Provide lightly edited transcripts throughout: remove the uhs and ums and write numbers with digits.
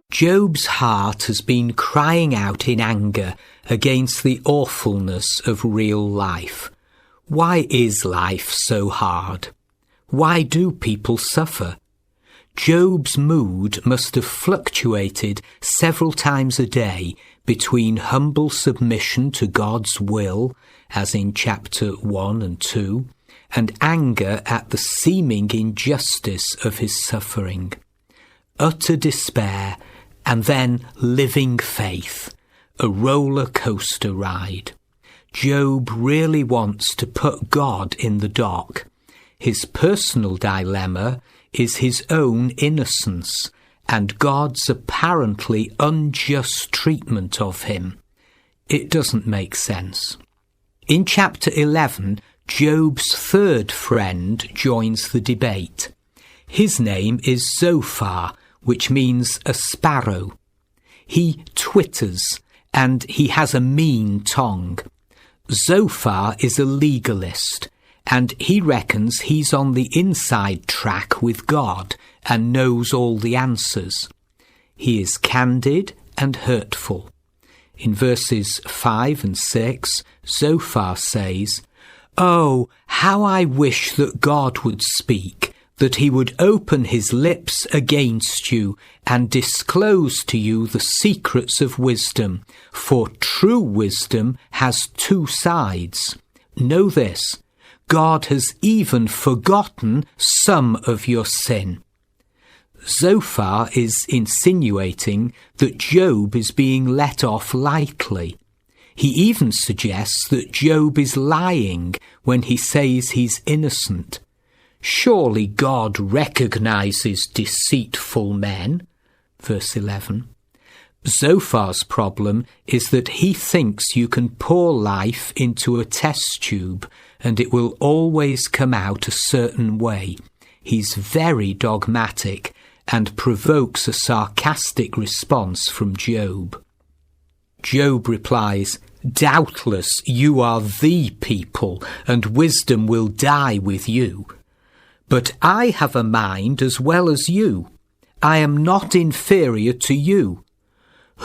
Job's heart has been crying out in anger against the awfulness of real life. Why is life so hard? Why do people suffer? Job's mood must have fluctuated several times a day between humble submission to God's will, as in chapter 1 and 2, and anger at the seeming injustice of his suffering. Utter despair, and then living faith, a roller coaster ride. Job really wants to put God in the dock. His personal dilemma is his own innocence and God's apparently unjust treatment of him. It doesn't make sense. In chapter 11, Job's third friend joins the debate. His name is Zophar, which means a sparrow. He twitters, and he has a mean tongue. Zophar is a legalist, and he reckons he's on the inside track with God and knows all the answers. He is candid and hurtful. In verses 5 and 6, Zophar says, "Oh, how I wish that God would speak, that he would open his lips against you and disclose to you the secrets of wisdom, for true wisdom has two sides. Know this, God has even forgotten some of your sin." Zophar is insinuating that Job is being let off lightly. He even suggests that Job is lying when he says he's innocent. Surely God recognizes deceitful men. Verse 11. Zophar's problem is that he thinks you can pour life into a test tube and it will always come out a certain way. He's very dogmatic and provokes a sarcastic response from Job. Job replies, "Doubtless you are the people, and wisdom will die with you. But I have a mind as well as you. I am not inferior to you.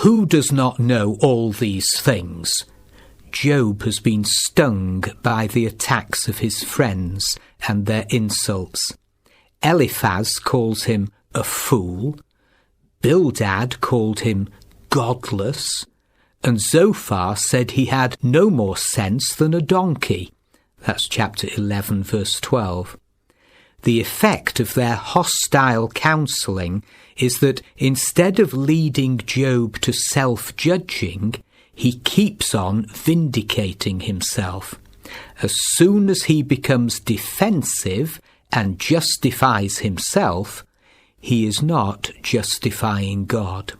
Who does not know all these things?" Job has been stung by the attacks of his friends and their insults. Eliphaz calls him a fool. Bildad called him godless. And Zophar said he had no more sense than a donkey. That's chapter 11, verse 12. The effect of their hostile counselling is that instead of leading Job to self-judging, he keeps on vindicating himself. As soon as he becomes defensive and justifies himself, he is not justifying God.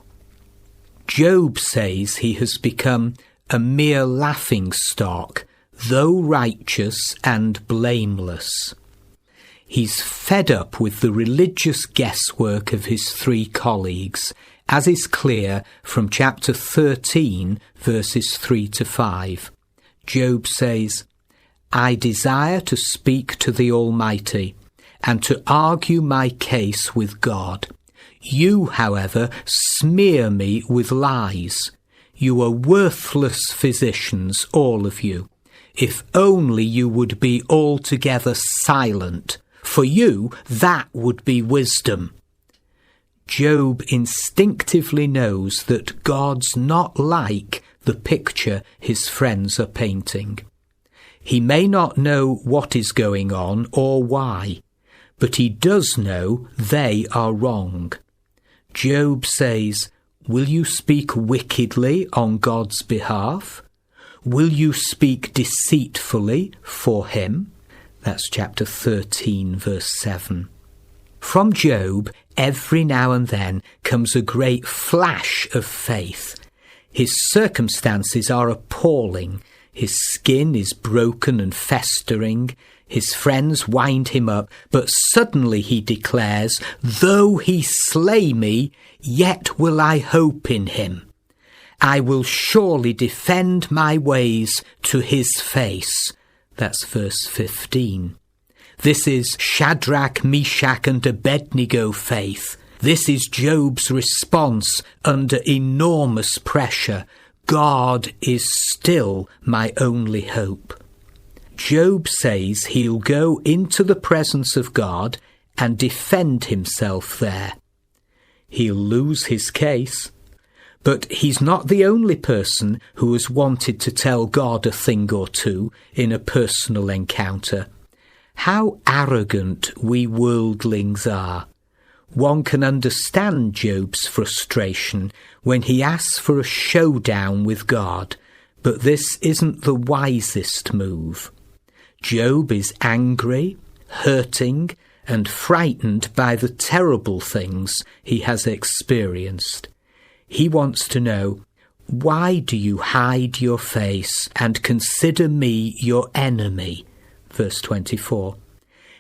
Job says he has become a mere laughingstock, though righteous and blameless. He's fed up with the religious guesswork of his three colleagues, as is clear from chapter 13, verses 3 to 5. Job says, "I desire to speak to the Almighty and to argue my case with God. You, however, smear me with lies. You are worthless physicians, all of you. If only you would be altogether silent. For you, that would be wisdom." Job instinctively knows that God's not like the picture his friends are painting. He may not know what is going on or why, but he does know they are wrong. Job says, "Will you speak wickedly on God's behalf? Will you speak deceitfully for him?" That's chapter 13, verse 7. From Job, every now and then comes a great flash of faith. His circumstances are appalling. His skin is broken and festering. His friends wind him up, but suddenly he declares, "Though he slay me, yet will I hope in him. I will surely defend my ways to his face." That's verse 15. This is Shadrach, Meshach and Abednego faith. This is Job's response under enormous pressure. God is still my only hope. Job says he'll go into the presence of God and defend himself there. He'll lose his case, but he's not the only person who has wanted to tell God a thing or two in a personal encounter. How arrogant we worldlings are. One can understand Job's frustration when he asks for a showdown with God, but this isn't the wisest move. Job is angry, hurting, and frightened by the terrible things he has experienced. He wants to know, why do you hide your face and consider me your enemy? Verse 24.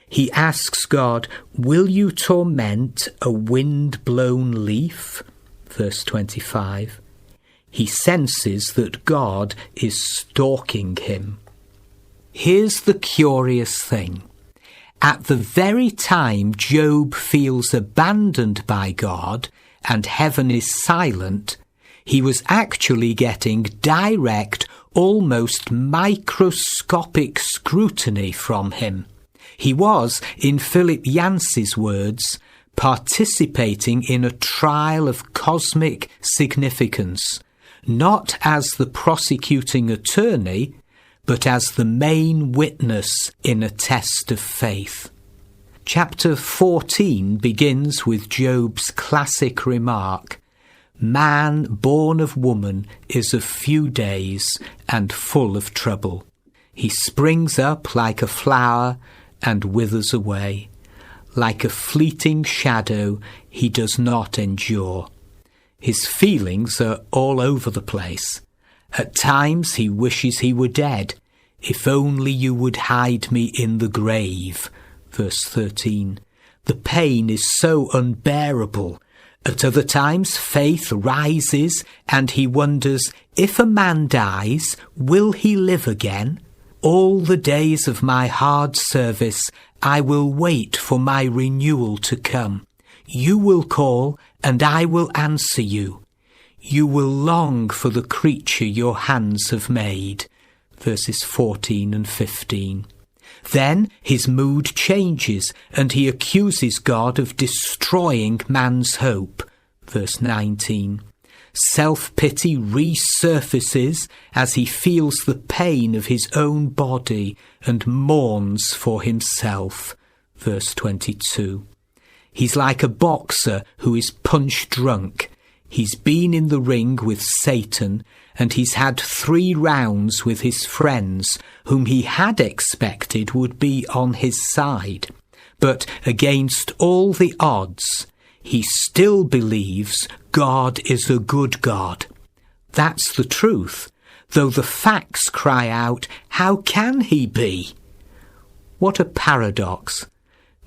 He asks God, will you torment a wind-blown leaf? Verse 25. He senses that God is stalking him. Here's the curious thing. At the very time Job feels abandoned by God and heaven is silent, he was actually getting direct, almost microscopic scrutiny from him. He was, in Philip Yancey's words, participating in a trial of cosmic significance, not as the prosecuting attorney, but as the main witness in a test of faith. Chapter 14 begins with Job's classic remark, "Man born of woman is of few days and full of trouble. He springs up like a flower and withers away. Like a fleeting shadow, he does not endure. His feelings are all over the place. At times he wishes he were dead. If only you would hide me in the grave." Verse 13. The pain is so unbearable. At other times faith rises and he wonders, if a man dies, will he live again? All the days of my hard service I will wait for my renewal to come. You will call, and I will answer you. You will long for the creature your hands have made. Verses 14 and 15. Then his mood changes, and he accuses God of destroying man's hope. Verse 19. Self-pity resurfaces as he feels the pain of his own body and mourns for himself. Verse 22. He's like a boxer who is punch drunk. He's been in the ring with Satan, and he's had 3 rounds with his friends, whom he had expected would be on his side. But against all the odds, he still believes God is a good God. That's the truth, though the facts cry out, how can he be? What a paradox.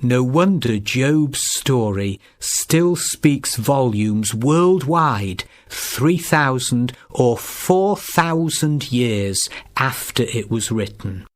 No wonder Job's story still speaks volumes worldwide 3,000 or 4,000 years after it was written.